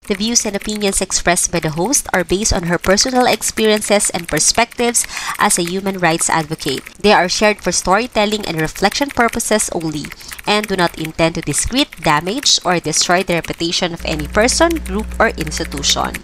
The views and opinions expressed by the host are based on her personal experiences and perspectives as a human rights advocate. They are shared for storytelling and reflection purposes only and do not intend to discredit, damage, or destroy the reputation of any person, group, or institution.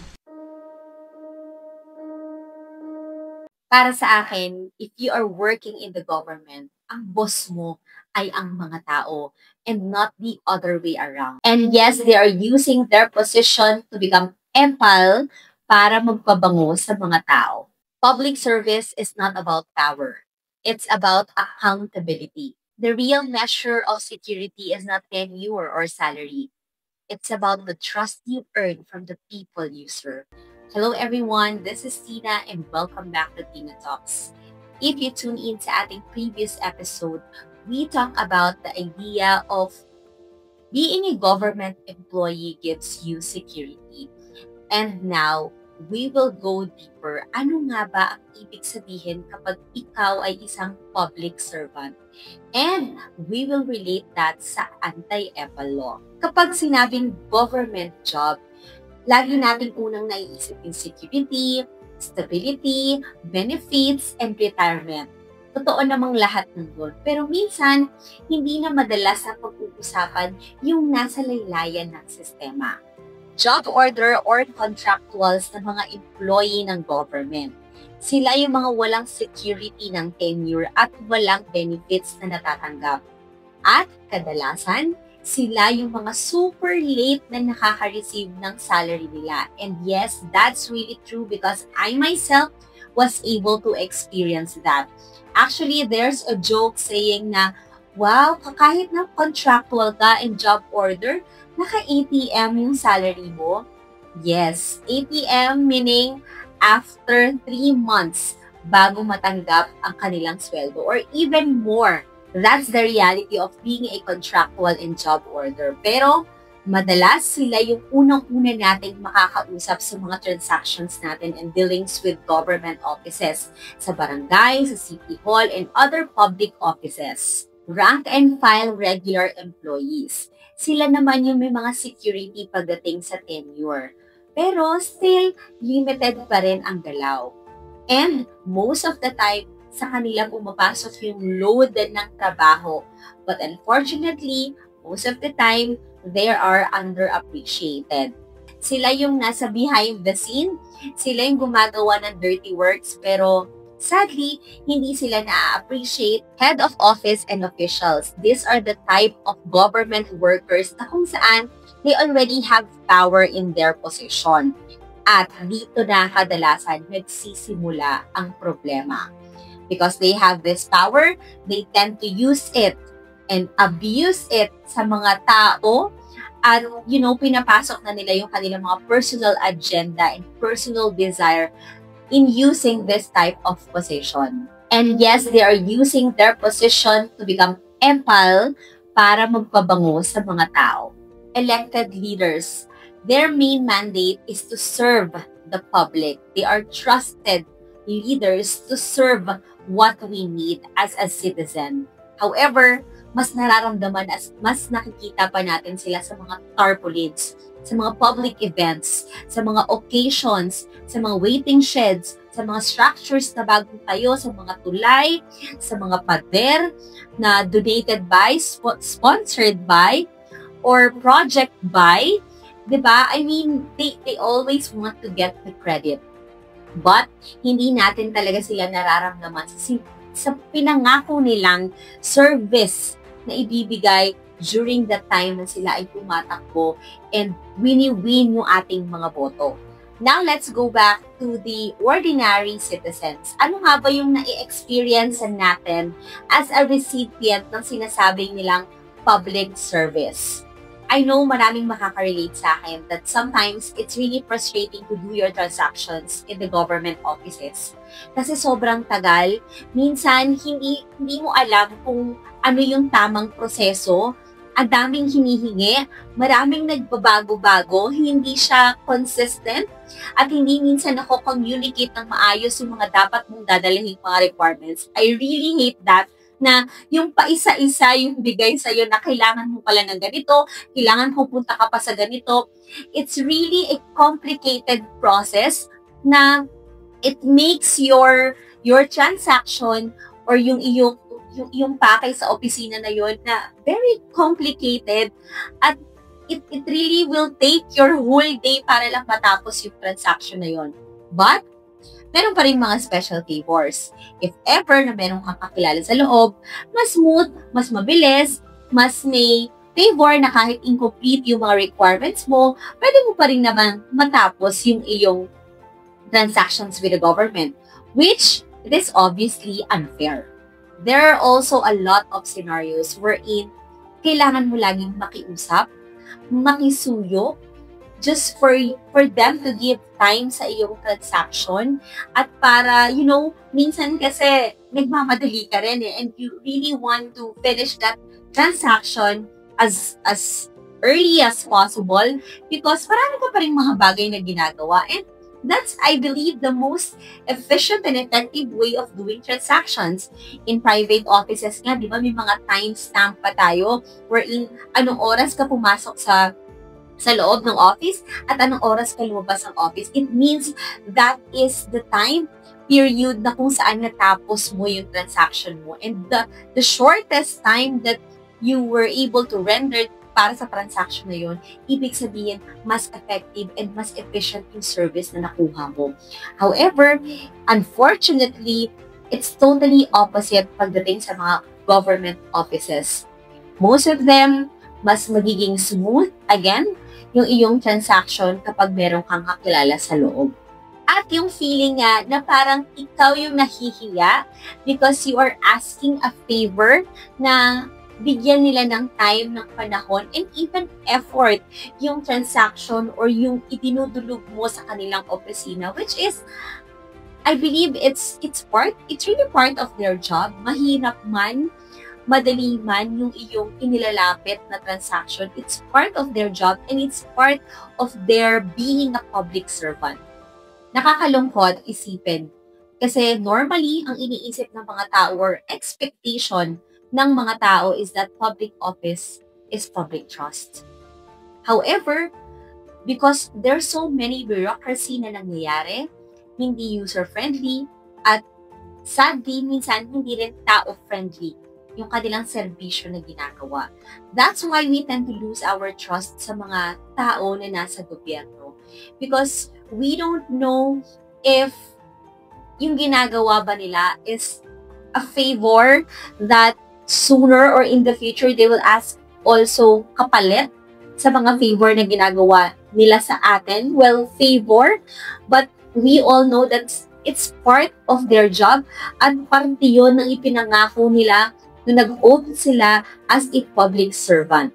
Para sa akin, if you are working in the government, ang boss mo ay ang mga tao and not the other way around. And yes, they are using their position to become empal para magpabango sa mga tao. Public service is not about power. It's about accountability. The real measure of security is not tenure or salary. It's about the trust you earn from the people you serve. Hello everyone, this is Tina and welcome back to Tina Talks. If you tune in sa ating previous episode, we talk about the idea of being a government employee gives you security. And now, we will go deeper. Ano nga ba ang ibig sabihin kapag ikaw ay isang public servant? And we will relate that sa anti-EPAL law. Kapag sinabing government job, lagi nating unang naiisip yung security, stability, benefits, and retirement. Totoo namang lahat ng doon. Pero minsan, hindi na madalas na pag-uusapan yung nasa laylayan ng sistema. Job order or contractuals ng mga employee ng government. Sila yung mga walang security ng tenure at walang benefits na natatanggap. At kadalasan, sila yung mga super late na nakaka-receive ng salary nila. And yes, that's really true because I myself was able to experience that. Actually, there's a joke saying na, wow, kahit na contractual ka and job order, naka-ATM yung salary mo. Yes, ATM meaning after 3 months bago matanggap ang kanilang sweldo or even more. That's the reality of being a contractual and job order. Pero, madalas sila yung unang-una nating makakausap sa mga transactions natin and dealings with government offices, sa barangay, sa city hall, and other public offices. Rank and file regular employees. Sila naman yung may mga security pagdating sa tenure. Pero, still, limited pa rin ang galaw. And, most of the time, sa kanila pumapasok yung load ng trabaho. But unfortunately, most of the time, they are underappreciated. Sila yung nasa behind the scene, sila yung gumagawa ng dirty works, pero sadly, hindi sila na-appreciate. Head of office and officials, these are the type of government workers na kung saan they already have power in their position. At dito na kadalasan nagsisimula ang problema. Because they have this power, they tend to use it and abuse it sa mga tao at, pinapasok na nila yung kanilang mga personal agenda and personal desire in using this type of position. And yes, they are using their position to become empal para magpabango sa mga tao. Elected leaders, their main mandate is to serve the public. They are trusted leaders to serve what we need as a citizen. However, mas nararamdaman mas nakikita pa natin sila sa mga tarpaulins, sa mga public events, sa mga occasions, sa mga waiting sheds, sa mga structures na bagong tayo, sa mga tulay, sa mga pader na donated by, sponsored by, or project by, diba? I mean, they always want to get the credit. But, hindi natin talaga sila nararamdaman sa pinangako nilang service na ibibigay during the time na sila ay tumatakbo and wini-win yung ating mga boto. Now, let's go back to the ordinary citizens. Ano nga ba yung na-experience natin as a recipient ng sinasabing nilang public service? I know maraming makaka-relate sa akin that sometimes it's really frustrating to do your transactions in the government offices. Kasi sobrang tagal. Minsan, hindi mo alam kung ano yung tamang proseso. Ang daming hinihingi, maraming nagbabago-bago, hindi siya consistent, at hindi minsan ako communicate ng maayos yung mga dapat mong dadalhin mga requirements. I really hate that na yung paisa-isa yung bigay sa'yo na kailangan mo pala ng ganito, kailangan pupunta ka pa sa ganito. It's really a complicated process na it makes your transaction or yung package sa opisina na yon na very complicated at it really will take your whole day para lang matapos yung transaction na yon. But meron pa rin mga special favors. If ever na meron kang kakilala sa loob, mas smooth, mas mabilis, mas may favor na kahit incomplete yung mga requirements mo, pwede mo pa rin naman matapos yung iyong transactions with the government, which it is obviously unfair. There are also a lot of scenarios wherein kailangan mo laging makiusap, makisuyo, just for them to give time sa iyong transaction at para, minsan kasi nagmamadali ka rin and you really want to finish that transaction as early as possible because marami ka pa rin mga bagay na ginagawa and that's, I believe, the most efficient and effective way of doing transactions. In private offices nga, di ba, may mga timestamp pa tayo wherein anong oras ka pumasok sa loob ng office at anong oras ka lumabas ng office. It means that is the time period na kung saan natapos mo yung transaction mo. And the shortest time that you were able to render para sa transaction na yun, ibig sabihin, mas effective and mas efficient yung service na nakuha mo. However, unfortunately, it's totally opposite pagdating sa mga government offices. Most of them, mas magiging smooth, again, yung iyong transaction kapag meron kang kakilala sa loob. At yung feeling nga na parang ikaw yung nahihiya because you are asking a favor na bigyan nila ng time, ng panahon, and even effort yung transaction or yung itinudulog mo sa kanilang opisina, which is, I believe it's really part of their job. Mahirap man, madali man yung iyong inilalapit na transaction, it's part of their job and it's part of their being a public servant. Nakakalungkot isipin kasi normally ang iniisip ng mga tao or expectation ng mga tao is that public office is public trust. However, because there's so many bureaucracy na nangyayari, hindi user-friendly at sadly minsan hindi rin tao-friendly yung kanilang serbisyo na ginagawa. That's why we tend to lose our trust sa mga tao na nasa gobyerno. Because we don't know if yung ginagawa ba nila is a favor that sooner or in the future they will ask also kapalit sa mga favor na ginagawa nila sa atin. Well, favor, but we all know that it's part of their job at parte yun ng ipinangako nila nung nag-oath sila as a public servant.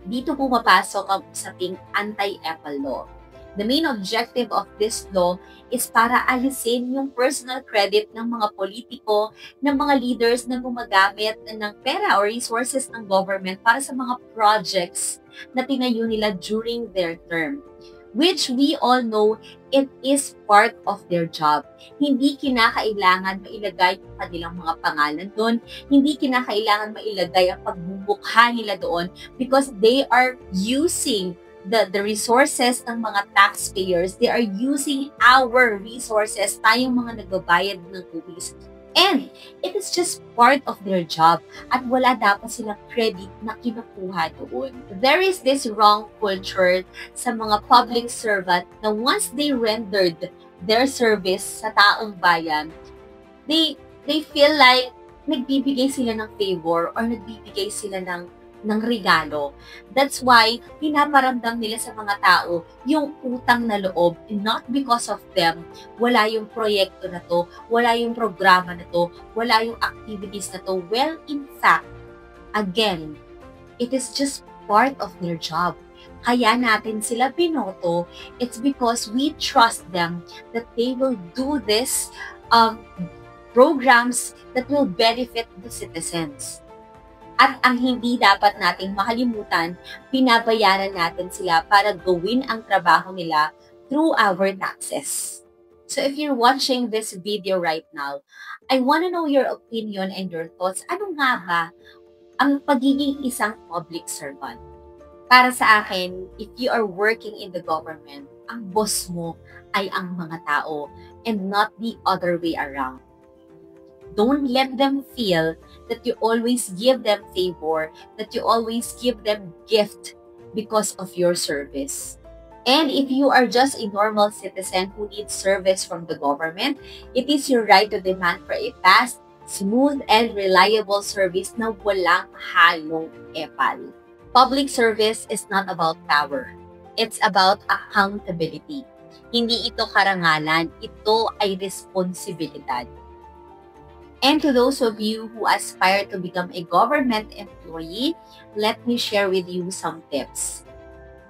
Dito pumapasok ang usaping anti-EPAL law. The main objective of this law is para alisin yung personal credit ng mga politiko, ng mga leaders na gumagamit ng pera or resources ng government para sa mga projects na tinayo nila during their term. Which we all know, it is part of their job. Hindi kinakailangan mailagay yung kanilang mga pangalan doon. Hindi kinakailangan mailagay ang pagbubukha nila doon because they are using the resources ng mga taxpayers. They are using our resources, tayong mga nagbabayad ng buwis. And it is just part of their job at wala dapat silang credit na kinukuha doon. There is this wrong culture sa mga public servant na once they rendered their service sa taong bayan, they feel like nagbibigay sila ng favor or nagbibigay sila ng regalo. That's why pinaparamdam nila sa mga tao yung utang na loob, not because of them. Wala yung proyekto na to, wala yung programa na to, wala yung activities na to. Well, in fact, again, it is just part of their job. Kaya natin sila binoto, it's because we trust them that they will do this programs that will benefit the citizens. At ang hindi dapat nating makalimutan, pinabayaran natin sila para gawin ang trabaho nila through our taxes. So if you're watching this video right now, I want to know your opinion and your thoughts. Ano nga ba ang pagiging isang public servant? Para sa akin, if you are working in the government, ang boss mo ay ang mga tao and not the other way around. Don't let them feel that you always give them favor, that you always give them gift because of your service. And if you are just a normal citizen who needs service from the government, it is your right to demand for a fast, smooth, and reliable service na walang halong epal. Public service is not about power. It's about accountability. Hindi ito karangalan, ito ay responsibilidad. And to those of you who aspire to become a government employee, let me share with you some tips.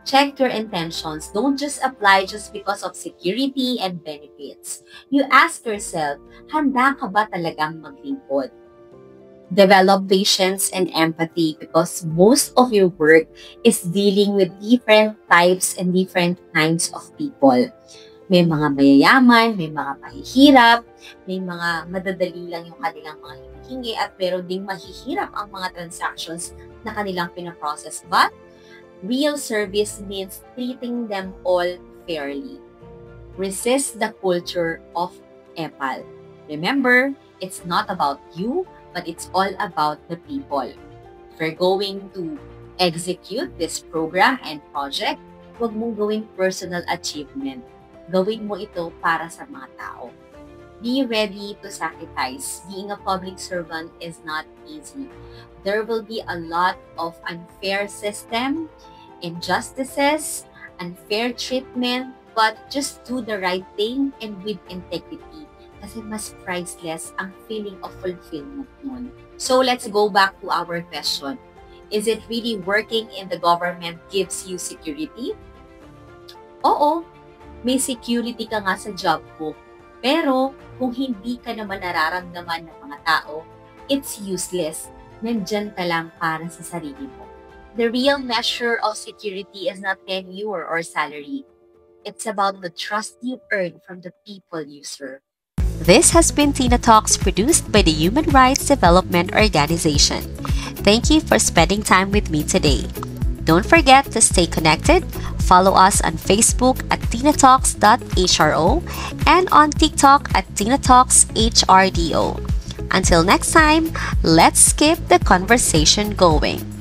Check your intentions. Don't just apply just because of security and benefits. You ask yourself, handa ka ba talagang maglingkod? Develop patience and empathy because most of your work is dealing with different types and different kinds of people. May mga mayayaman, may mga mahihirap, may mga madadali lang yung kanilang mga hinihingi at meron ding mahihirap ang mga transactions na kanilang pinaprocess. But real service means treating them all fairly. Resist the culture of epal. Remember, it's not about you, but it's all about the people. If you're going to execute this program and project, huwag mong gawing personal achievement. Gawin mo ito para sa mga tao. Be ready to sacrifice. Being a public servant is not easy. There will be a lot of unfair system, injustices, unfair treatment, but just do the right thing and with integrity. Kasi mas priceless ang feeling of fulfillment nun. So let's go back to our question. Is it really working in the government gives you security? Oo, may security ka nga sa job ko. Pero kung hindi ka naman nararamdaman ng mga tao, it's useless. Nandyan ka lang para sa sarili mo. The real measure of security is not tenure or salary. It's about the trust you earn from the people you serve. This has been Tina Talks, produced by the Human Rights Development Organization. Thank you for spending time with me today. Don't forget to stay connected. Follow us on Facebook at tinatalks.hro and on TikTok at tinatalkshRDO. Until next time, let's keep the conversation going.